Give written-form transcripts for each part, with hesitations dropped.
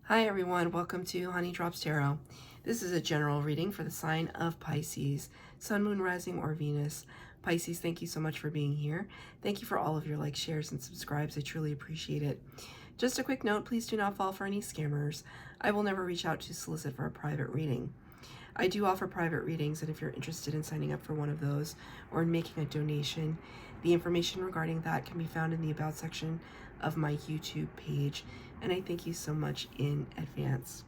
Hi everyone, welcome to Honey Drops Tarot. This is a general reading for the sign of Pisces, Sun, Moon, Rising, or Venus. Pisces, thank you so much for being here. Thank you for all of your likes, shares, and subscribes. I truly appreciate it. Just a quick note, please do not fall for any scammers. I will never reach out to solicit for a private reading. I do offer private readings, and if you're interested in signing up for one of those or in making a donation, the information regarding that can be found in the About section of my YouTube page, and I thank you so much in advance.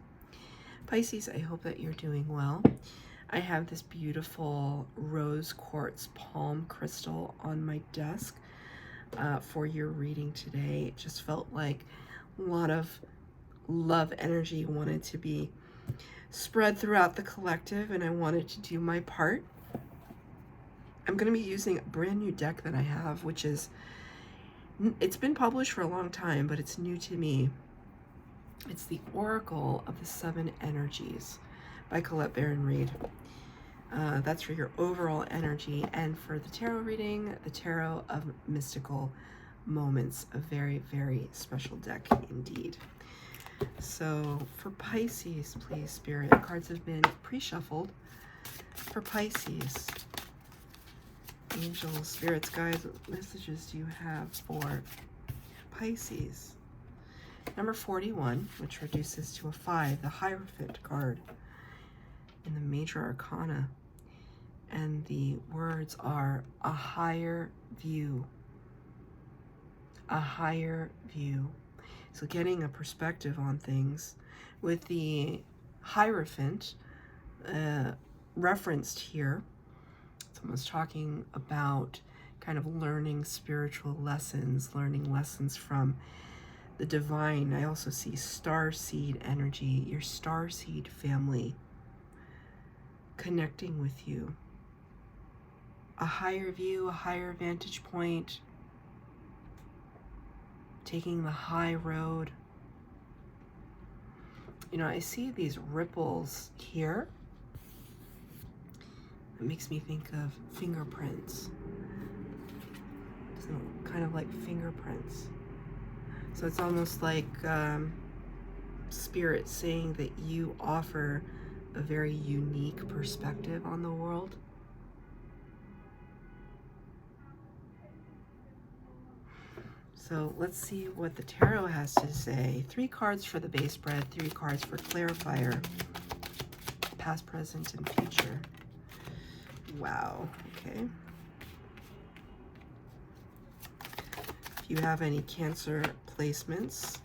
Pisces, I hope that you're doing well. I have this beautiful rose quartz palm crystal on my desk for your reading today. It just felt like a lot of love energy wanted to be spread throughout the collective, and I wanted to do my part. I'm going to be using a brand new deck that I have, which is, it's been published for a long time, but it's new to me. It's the Oracle of the Seven Energies by Colette Baron-Reid. That's for your overall energy, and for the tarot reading, the Tarot of Mystical Moments, a very, very special deck indeed. So for Pisces, please, Spirit, cards have been pre-shuffled. For Pisces, angels, spirits, guides, what messages do you have for Pisces? Number 41, which reduces to a 5, the Hierophant card in the Major Arcana. And the words are a higher view. A higher view. So getting a perspective on things. With the Hierophant referenced here, someone's talking about kind of learning spiritual lessons, learning lessons from the divine. I also see starseed energy, your starseed family connecting with you. A higher view, a higher vantage point, taking the high road. You know, I see these ripples here. It makes me think of fingerprints. So kind of like fingerprints. So it's almost like Spirit saying that you offer a very unique perspective on the world. So let's see what the tarot has to say. 3 cards for the base spread, 3 cards for clarifier, past, present, and future. Wow, okay. If you have any Cancer placements,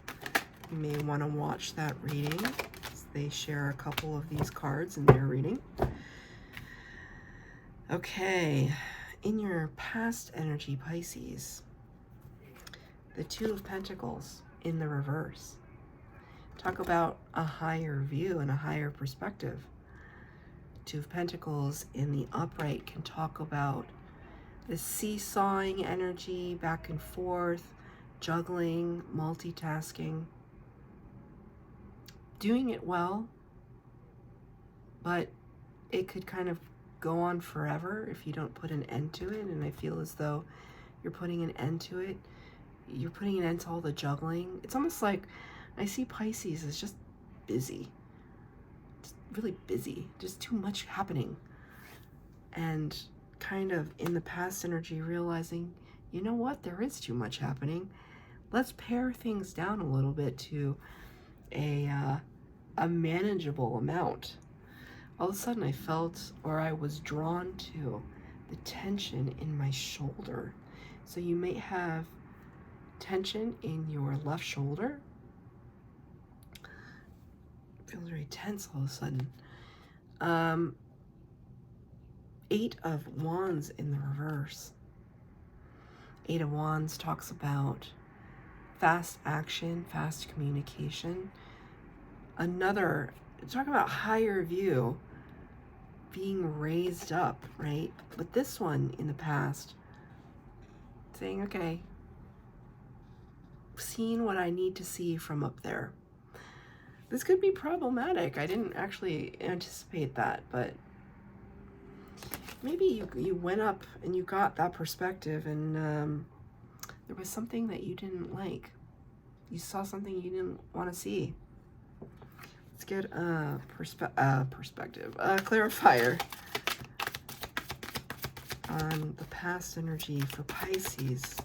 you may want to watch that reading. They share a couple of these cards in their reading. Okay, in your past energy, Pisces, the 2 of Pentacles in the reverse. Talk about a higher view and a higher perspective. 2 of Pentacles in the upright can talk about the seesawing energy, back and forth, juggling, multitasking, doing it well, but it could kind of go on forever if you don't put an end to it. And I feel as though you're putting an end to it. You're putting an end to all the juggling. It's almost like I see Pisces as just busy. Just really busy. Just too much happening. And kind of in the past energy realizing, you know what, there is too much happening. Let's pare things down a little bit to a manageable amount. All of a sudden I felt, or I was drawn to, the tension in my shoulder. So you may have tension in your left shoulder. It feels very tense all of a sudden. 8 of Wands in the reverse. 8 of Wands talks about fast action, fast communication. Another, talk about higher view, being raised up, right? But this one in the past, saying, okay, seeing what I need to see from up there. This could be problematic. I didn't actually anticipate that, but maybe you went up and you got that perspective, and there was something that you didn't like. You saw something you didn't want to see. Let's get a perspective, a clarifier on the past energy for Pisces.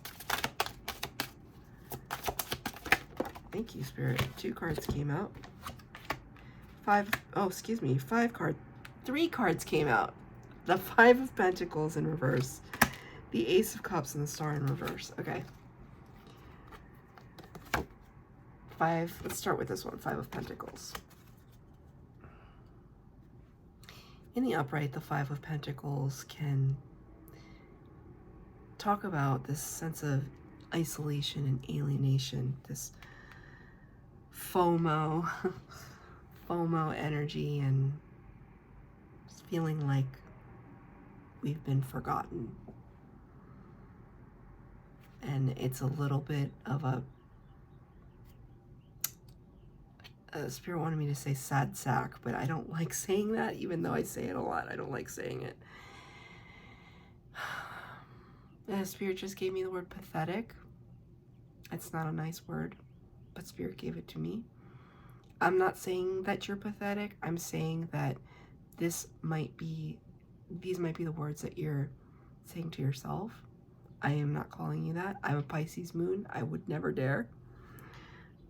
Thank you, Spirit. 2 cards came out. 3 cards came out. The 5 of Pentacles in reverse. The Ace of Cups and the Star in reverse. Okay. 5, let's start with this one, 5 of Pentacles. In the upright, the 5 of Pentacles can talk about this sense of isolation and alienation, this FOMO, FOMO energy, and feeling like we've been forgotten. And it's a little bit of a Spirit wanted me to say sad sack, but I don't like saying that, even though I say it a lot. I don't like saying it. Spirit just gave me the word pathetic. It's not a nice word, but Spirit gave it to me. I'm not saying that you're pathetic. I'm saying that these might be the words that you're saying to yourself. I am not calling you that. I'm a Pisces moon. I would never dare.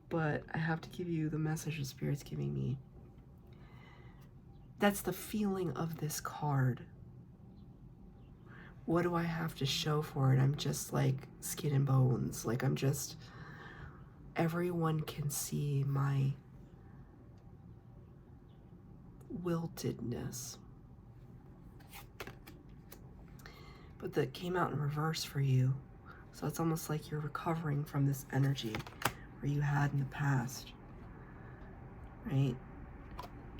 But I have to give you the message the Spirit's giving me. That's the feeling of this card. What do I have to show for it? I'm just like skin and bones. Like I'm just, everyone can see my wiltedness. But that came out in reverse for you. So it's almost like you're recovering from this energy where you had in the past, right?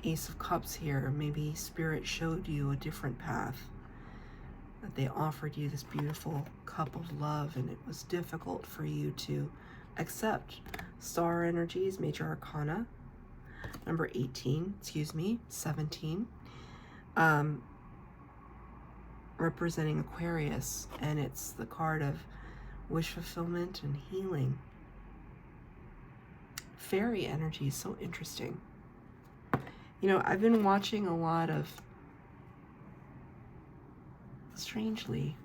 Ace of Cups here. Maybe Spirit showed you a different path, that they offered you this beautiful cup of love, and it was difficult for you to accept. Star energies, major arcana, number 17, representing Aquarius, and it's the card of wish fulfillment and healing. Fairy energy is so interesting. You know, I've been watching a lot of, strangely,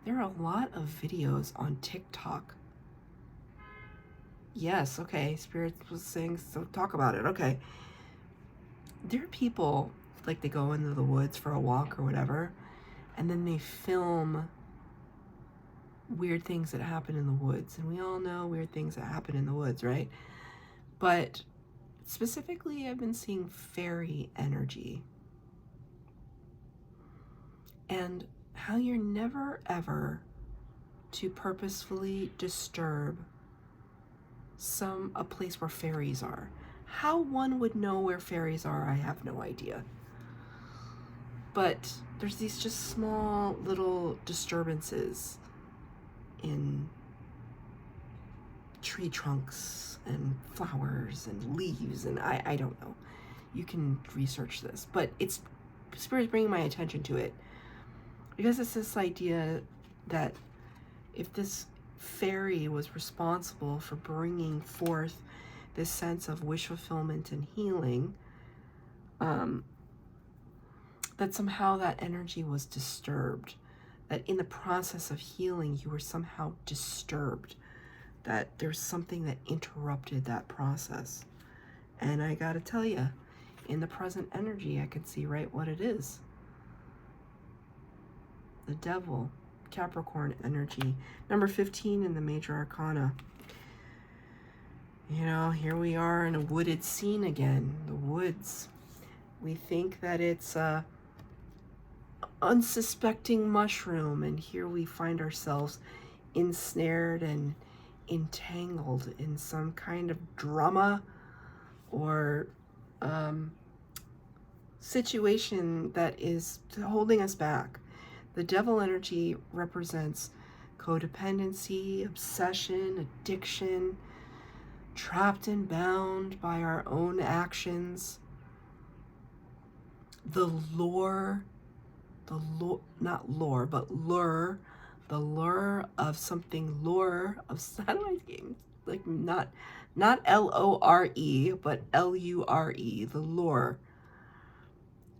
there are a lot of videos on TikTok. Yes, okay, Spirit was saying, so talk about it, okay. There are people, like they go into the woods for a walk or whatever, and then they film weird things that happen in the woods. And we all know weird things that happen in the woods, right? But specifically, I've been seeing fairy energy. And how you're never, ever to purposefully disturb a place where fairies are. How one would know where fairies are, I have no idea. But there's these just small little disturbances in tree trunks and flowers and leaves, and I don't know. You can research this, but it's Spirit's bringing my attention to it because it's this idea that if this fairy was responsible for bringing forth this sense of wish fulfillment and healing, that somehow that energy was disturbed, that in the process of healing you were somehow disturbed, that there's something that interrupted that process. And I gotta tell you, in the present energy, I can see right what it is. The Devil, Capricorn energy, number 15 in the major arcana. You know, here we are in a wooded scene again, the woods. We think that it's a unsuspecting mushroom, and here we find ourselves ensnared and entangled in some kind of drama or situation that is holding us back. The Devil energy represents codependency, obsession, addiction, trapped and bound by our own actions. The lure of something, how do I get, like, not Not L-O-R-E, but L-U-R-E, the lure.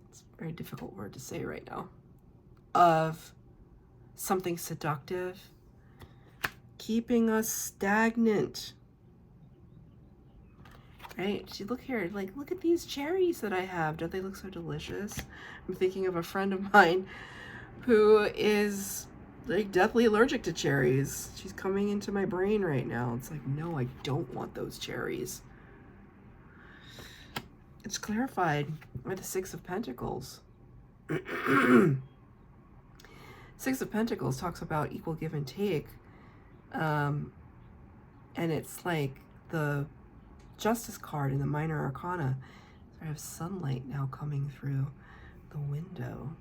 It's a very difficult word to say right now. Of something seductive, keeping us stagnant. Right? See, look here, like, look at these cherries that I have. Don't they look so delicious? I'm thinking of a friend of mine who is like deathly allergic to cherries. She's coming into my brain right now. It's like, no, I don't want those cherries. It's clarified by the Six of Pentacles. Six of Pentacles talks about equal give and take. And it's like the Justice card in the Minor Arcana. So I have sunlight now coming through the window.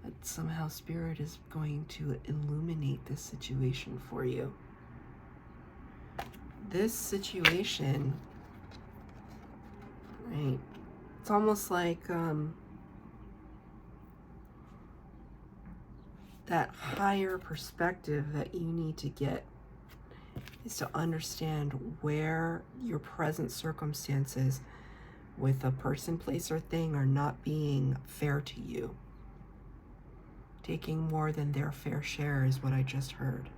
That somehow Spirit is going to illuminate this situation for you. This situation, right? It's almost like that higher perspective that you need to get is to understand where your present circumstances with a person, place, or thing are not being fair to you. Taking more than their fair share is what I just heard.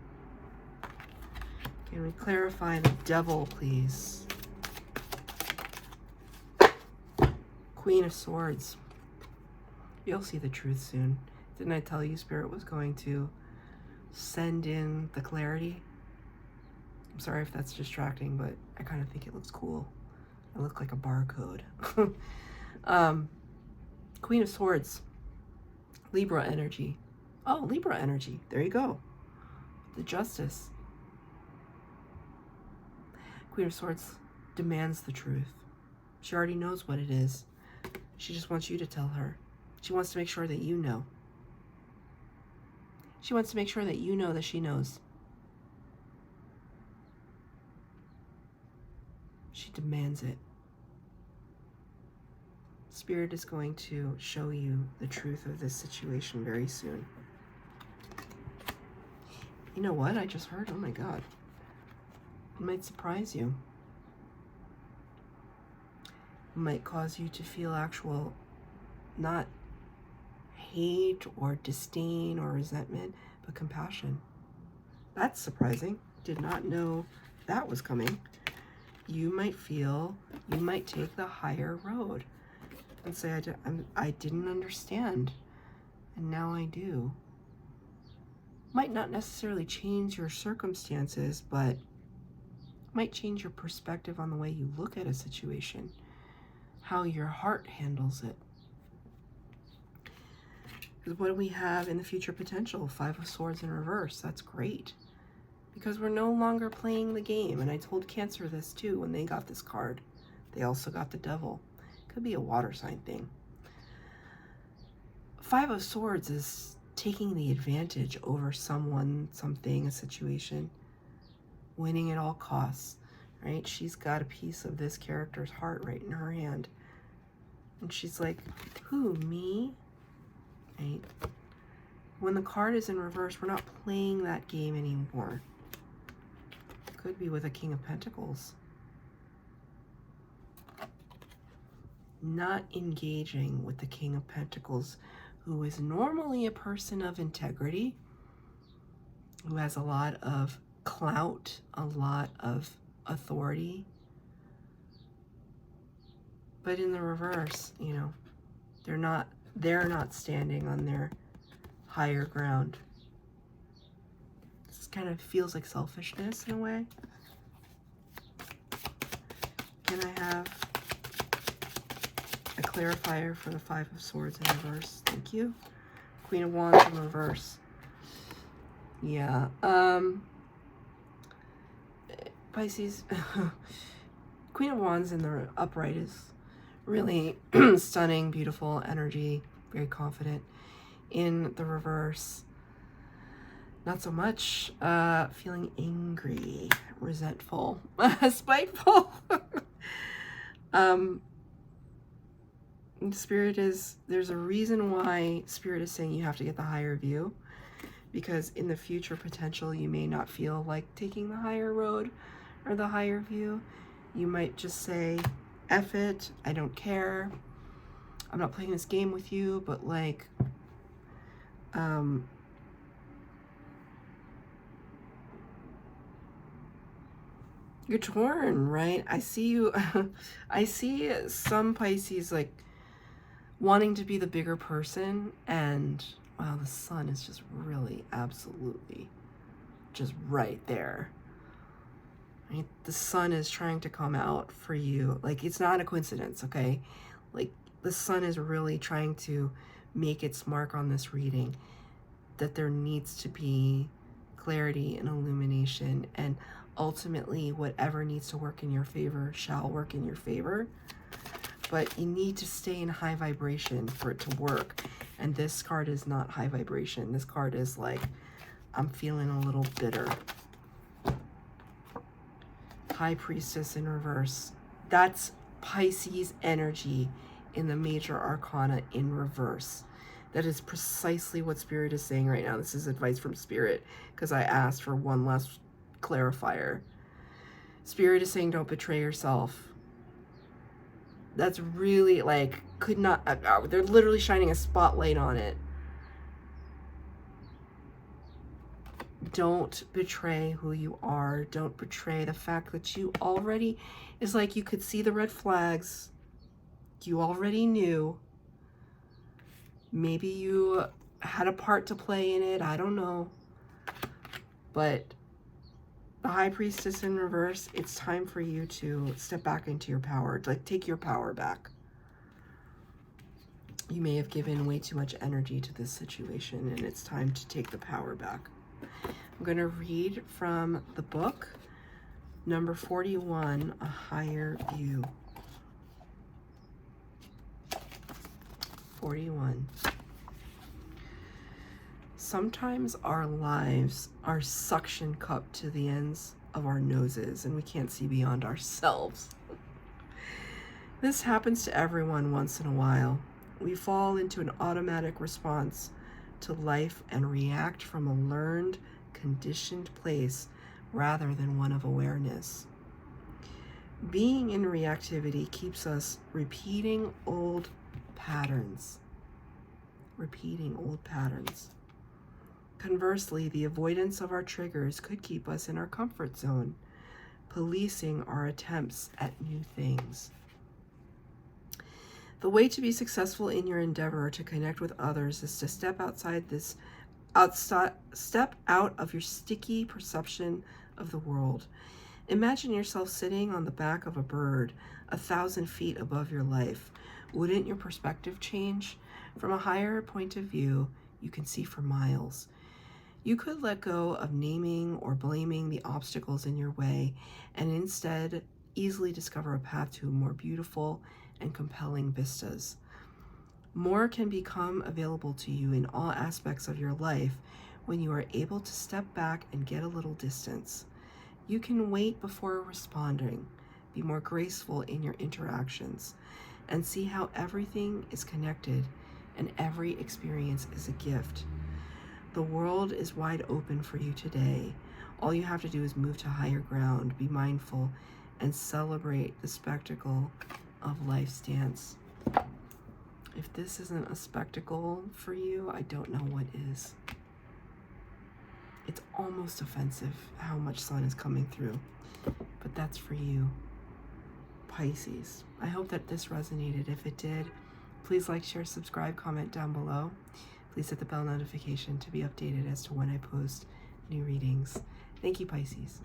Can we clarify the Devil, please? Queen of Swords. You'll see the truth soon. Didn't I tell you Spirit was going to send in the clarity? I'm sorry if that's distracting, but I kind of think it looks cool. I look like a barcode. Queen of Swords. Libra energy. Oh, Libra energy. There you go. The Justice. Queen of Swords demands the truth. She already knows what it is. She just wants you to tell her. She wants to make sure that you know. She wants to make sure that you know that she knows. She demands it. Spirit is going to show you the truth of this situation very soon. You know what I just heard? Oh my God. It might surprise you. It might cause you to feel actual, not hate or disdain or resentment, but compassion. That's surprising. Did not know that was coming. You might feel, you might take the higher road and say, I didn't understand, and now I do. Might not necessarily change your circumstances, but might change your perspective on the way you look at a situation, how your heart handles it. Because what do we have in the future potential? Five of Swords in reverse. That's great. Because we're no longer playing the game. And I told Cancer this too when they got this card. They also got the Devil. Could be a water sign thing. Five of Swords is taking the advantage over someone, something, a situation. Winning at all costs, right? She's got a piece of this character's heart right in her hand. And she's like, who, me? Right? When the card is in reverse, we're not playing that game anymore. Could be with a King of Pentacles. Not engaging with the King of Pentacles, who is normally a person of integrity, who has a lot of clout, a lot of authority. But in the reverse, you know, they're not standing on their higher ground. This kind of feels like selfishness in a way. Can I have a clarifier for the Five of Swords in reverse? Thank you. Queen of Wands in reverse. Yeah. Pisces. Queen of Wands in the upright is really stunning, beautiful energy, very confident. In the reverse, not so much. Feeling angry, resentful, spiteful. Spirit is, there's a reason why Spirit is saying you have to get the higher view, because in the future potential you may not feel like taking the higher road, or the higher view. You might just say, F it, I don't care. I'm not playing this game with you, but like, you're torn, right? I see you, I see some Pisces like wanting to be the bigger person, and wow, the sun is just really absolutely just right there. Right? The sun is trying to come out for you. Like, it's not a coincidence, okay? Like, the sun is really trying to make its mark on this reading, that there needs to be clarity and illumination, and ultimately whatever needs to work in your favor shall work in your favor. But you need to stay in high vibration for it to work. And this card is not high vibration. This card is like, I'm feeling a little bitter. High Priestess in reverse. That's Pisces energy in the major arcana in reverse. That is precisely what Spirit is saying right now. This is advice from Spirit because I asked for one last clarifier. Spirit is saying don't betray yourself. That's really like, could not, they're literally shining a spotlight on it. Don't betray who you are. Don't betray the fact that you already, is like you could see the red flags. You already knew. Maybe you had a part to play in it. I don't know. But the High Priestess in reverse, it's time for you to step back into your power. Like, take your power back. You may have given way too much energy to this situation, and it's time to take the power back. I'm going to read from the book, number 41, A Higher View. 41. Sometimes our lives are suction cupped to the ends of our noses and we can't see beyond ourselves. This happens to everyone once in a while. We fall into an automatic response to life and react from a learned, conditioned place rather than one of awareness. Being in reactivity keeps us repeating old patterns. Conversely, the avoidance of our triggers could keep us in our comfort zone, policing our attempts at new things. The way to be successful in your endeavor to connect with others is to step step out of your sticky perception of the world. Imagine yourself sitting on the back of a bird 1,000 feet above your life. Wouldn't your perspective change? From a higher point of view, you can see for miles. You could let go of naming or blaming the obstacles in your way and instead easily discover a path to more beautiful and compelling vistas. More can become available to you in all aspects of your life when you are able to step back and get a little distance. You can wait before responding, be more graceful in your interactions, and see how everything is connected and every experience is a gift. The world is wide open for you today. All you have to do is move to higher ground, be mindful, and celebrate the spectacle of life's dance. If this isn't a spectacle for you, I don't know what is. It's almost offensive how much sun is coming through, but that's for you, Pisces. I hope that this resonated. If it did, please like, share, subscribe, comment down below. Please hit the bell notification to be updated as to when I post new readings. Thank you, Pisces.